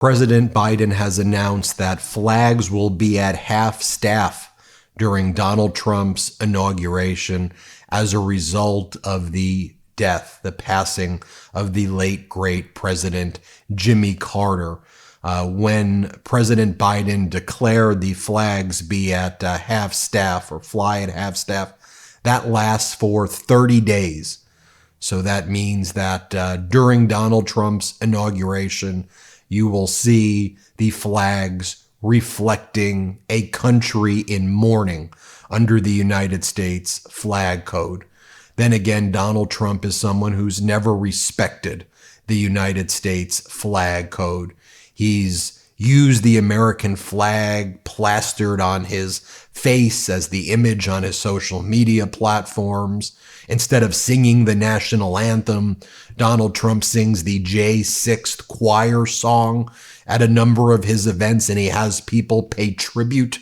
President Biden has announced that flags will be at half staff during Donald Trump's inauguration as a result of the passing of the late, great President Jimmy Carter. When President Biden declared the flags be at half staff or fly at half staff, that lasts for 30 days. So that means that during Donald Trump's inauguration, you will see the flags reflecting a country in mourning under the United States flag code. Then again, Donald Trump is someone who's never respected the United States flag code. He's used the American flag plastered on his face as the image on his social media platforms. Instead of singing the national anthem, Donald Trump sings the J6th choir song at a number of his events, and he has people pay tribute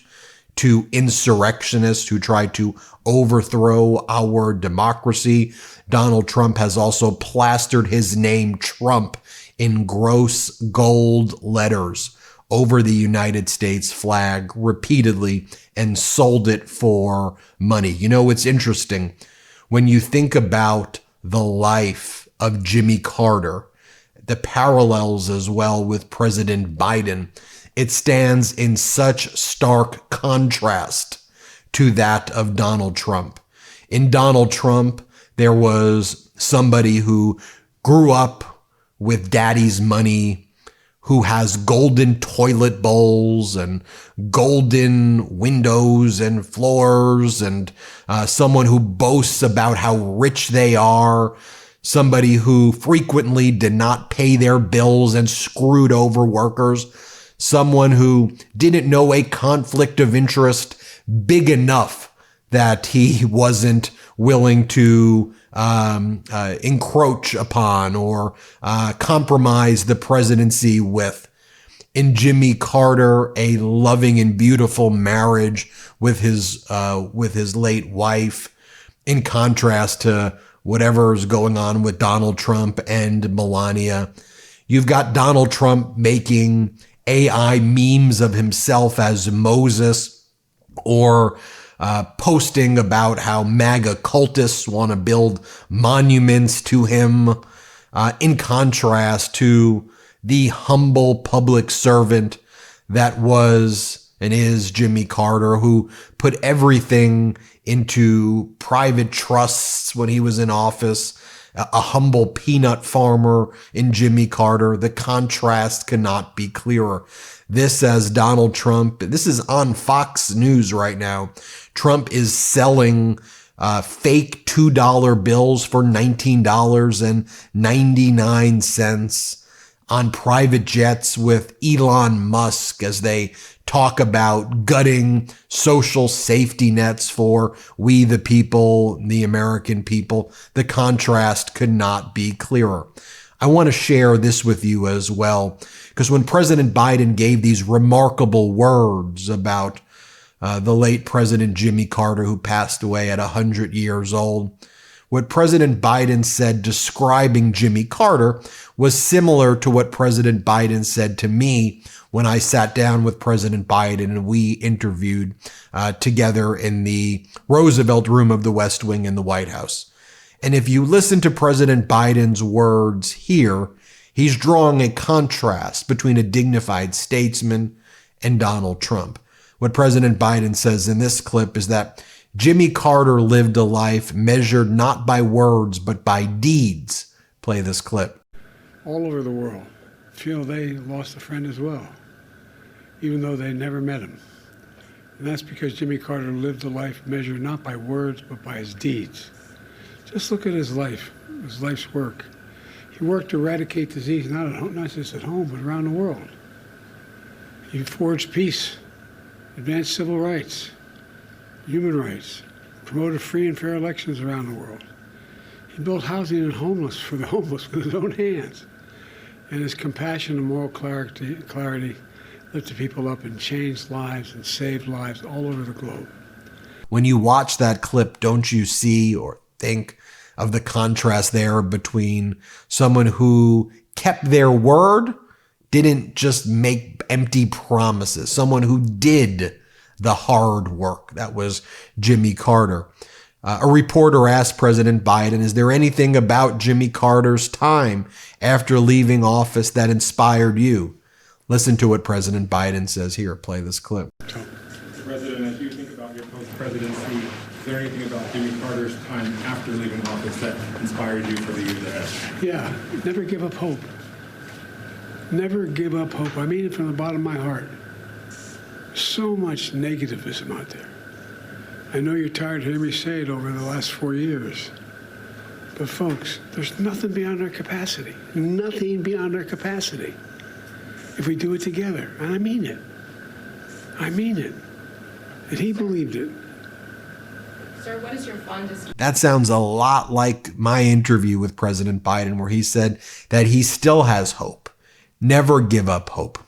to insurrectionists who try to overthrow our democracy. Donald Trump has also plastered his name Trump in gross gold letters over the United States flag repeatedly and sold it for money. You know, it's interesting. When you think about the life of Jimmy Carter, the parallels as well with President Biden, it stands in such stark contrast to that of Donald Trump. In Donald Trump, there was somebody who grew up with daddy's money, who has golden toilet bowls and golden windows and floors, and someone who boasts about how rich they are, somebody who frequently did not pay their bills and screwed over workers, someone who didn't know a conflict of interest big enough that he wasn't willing to encroach upon or compromise the presidency with. In Jimmy Carter, a loving and beautiful marriage with his late wife, in contrast to whatever's going on with Donald Trump and Melania. You've got Donald Trump making AI memes of himself as Moses, or posting about how MAGA cultists want to build monuments to him, in contrast to the humble public servant that was and is Jimmy Carter, who put everything into private trusts when he was in office, a humble peanut farmer in Jimmy Carter. The contrast cannot be clearer. This as Donald Trump, this is on Fox News right now. Trump is selling fake $2 bills for $19.99 on private jets with Elon Musk as they talk about gutting social safety nets for we the people, the American people. The contrast could not be clearer. I want to share this with you as well, because when President Biden gave these remarkable words about the late President Jimmy Carter, who passed away at 100 years old, what President Biden said describing Jimmy Carter was similar to what President Biden said to me when I sat down with President Biden and we interviewed together in the Roosevelt Room of the West Wing in the White House. And if you listen to President Biden's words here, he's drawing a contrast between a dignified statesman and Donald Trump. What President Biden says in this clip is that Jimmy Carter lived a life measured not by words, but by deeds. Play this clip. All over the world feel they lost a friend as well, even though they never met him. And that's because Jimmy Carter lived a life measured not by words, but by his deeds. Just look at his life's work. He worked to eradicate disease, not just at home, but around the world. He forged peace, advanced civil rights, human rights, promoted free and fair elections around the world. He built housing for the homeless with his own hands. And his compassion and moral clarity lifted people up and changed lives and saved lives all over the globe. When you watch that clip, don't you see or think of the contrast there between someone who kept their word didn't just make empty promises, someone who did the hard work. That was Jimmy Carter. A reporter asked President Biden, is there anything about Jimmy Carter's time after leaving office that inspired you? Listen to what President Biden says here. Play this clip. President, as you think about your post-presidency, is there anything about Jimmy Carter's time after leaving office that inspired you for the years ahead? Yeah, never give up hope. Never give up hope. I mean it from the bottom of my heart. So much negativism out there. I know you're tired of hearing me say it over the last 4 years. But folks, there's nothing beyond our capacity. Nothing beyond our capacity. If we do it together. And I mean it. I mean it. And he believed it. Sir, what is your fondest... That sounds a lot like my interview with President Biden, where he said that he still has hope. Never give up hope.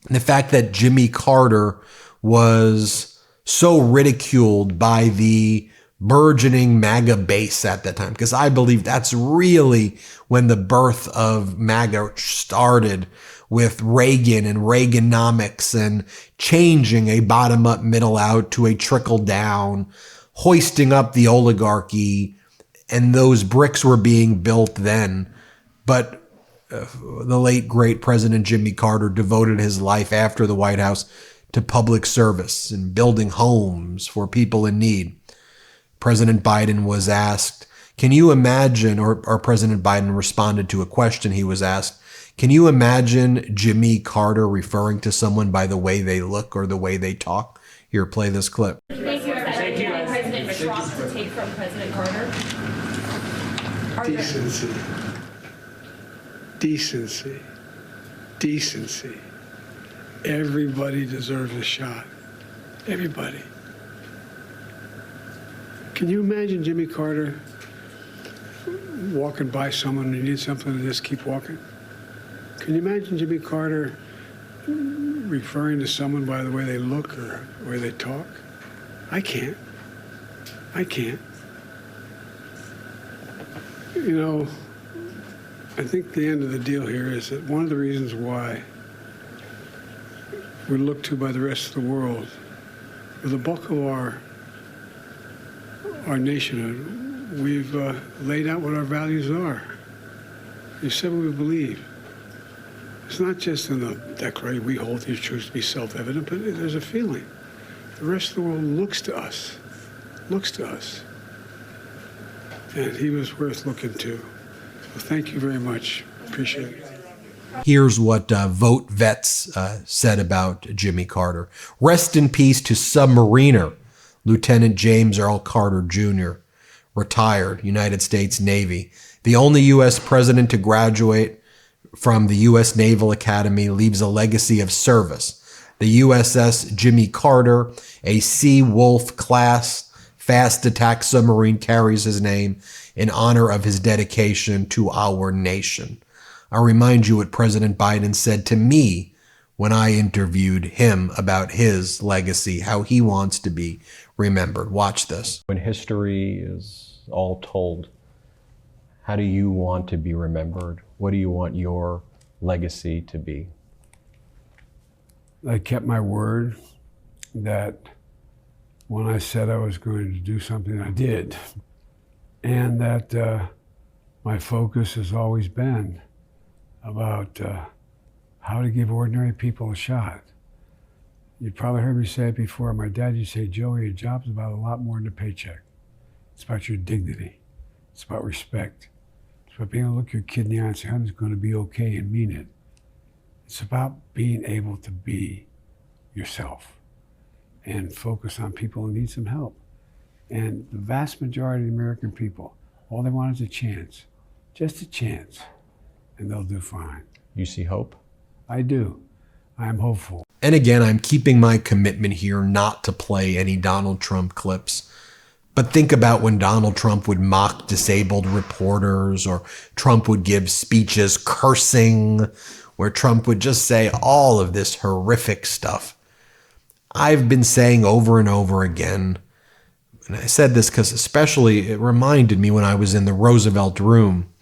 And the fact that Jimmy Carter was so ridiculed by the burgeoning MAGA base at that time, because I believe that's really when the birth of MAGA started, with Reagan and Reaganomics and changing a bottom-up middle out to a trickle-down, hoisting up the oligarchy, and those bricks were being built then. But the late, great President Jimmy Carter devoted his life after the White House to public service and building homes for people in need. President Biden was asked, can you imagine, or President Biden responded to a question he was asked, can you imagine Jimmy Carter referring to someone by the way they look or the way they talk? Here, play this clip. Thank you. President Trump to take from President Carter? Decency. Decency. Decency. Everybody deserves a shot. Everybody. Can you imagine Jimmy Carter walking by someone who needs something and just keep walking? Can you imagine Jimmy Carter referring to someone by the way they look or the way they talk? I can't. I can't. You know, I think the end of the deal here is that one of the reasons why we're looked to by the rest of the world, for the bulk of our nationhood, we've laid out what our values are. We've said what we believe. It's not just in the Declaration, we hold these truths to be self-evident, but there's a feeling. The rest of the world looks to us. And he was worth looking to. So thank you very much. Appreciate it. Here's what Vote Vets said about Jimmy Carter. Rest in peace to submariner Lieutenant James Earl Carter, Jr., retired, United States Navy. The only U.S. president to graduate from the U.S. Naval Academy, leaves a legacy of service. The USS Jimmy Carter, a Sea Wolf class fast attack submarine, carries his name in honor of his dedication to our nation. I'll remind you what President Biden said to me when I interviewed him about his legacy, how he wants to be remembered. Watch this. When history is all told, how do you want to be remembered? What do you want your legacy to be? I kept my word that when I said I was going to do something, I did. And that my focus has always been about how to give ordinary people a shot. You've probably heard me say it before. My dad used to say, Joey, your job's about a lot more than a paycheck. It's about your dignity. It's about respect. It's about being able to look your kid in the eye and say, honey, it's going to be okay, and mean it. It's about being able to be yourself and focus on people who need some help. And the vast majority of the American people, all they want is a chance, just a chance, and they'll do fine. You see hope? I do. I'm hopeful. And again, I'm keeping my commitment here not to play any Donald Trump clips. But think about when Donald Trump would mock disabled reporters, or Trump would give speeches cursing, where Trump would just say all of this horrific stuff. I've been saying over and over again, and I said this because especially it reminded me when I was in the Roosevelt room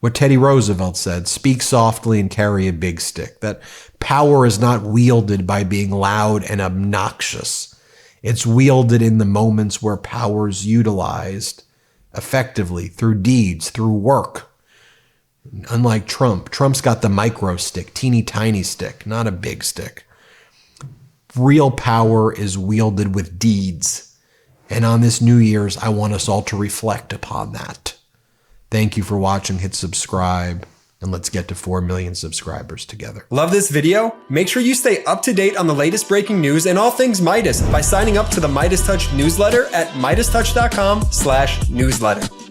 what Teddy Roosevelt said, speak softly and carry a big stick. That power is not wielded by being loud and obnoxious. It's wielded in the moments where power's utilized effectively through deeds, through work. Unlike Trump, Trump's got the micro stick, teeny tiny stick, not a big stick. Real power is wielded with deeds. And on this New Year's, I want us all to reflect upon that. Thank you for watching. Hit subscribe, and let's get to 4 million subscribers together. Love this video? Make sure you stay up to date on the latest breaking news and all things Midas by signing up to the MeidasTouch newsletter at MeidasTouch.com/newsletter.